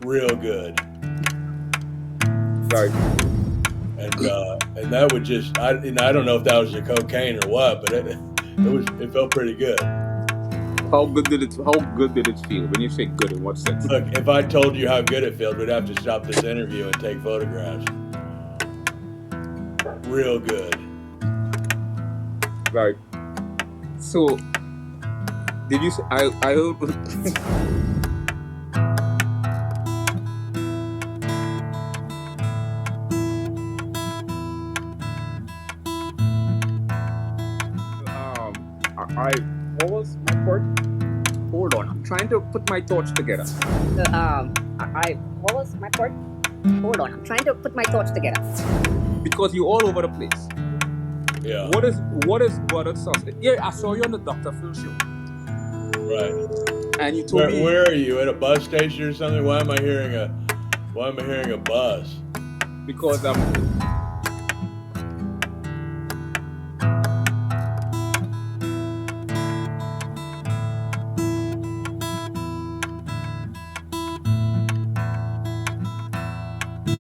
real good. Right. And that would just I don't know if that was the cocaine or what, but it felt pretty good. How good did it feel? When you say good, in what sense? Look, if I told you how good it felt, we'd have to stop this interview and take photographs. Real good. Right. So, did you say I heard? What was my part? Hold on, I'm trying to put my thoughts together. What was my part? Hold on, I'm trying to put my thoughts together. Because you're all over the place. Yeah. What is butter sauce? Yeah, I saw you on the Dr. Phil show. Right. And you told me. Where are you, at a bus station or something? Why am I hearing a bus? Because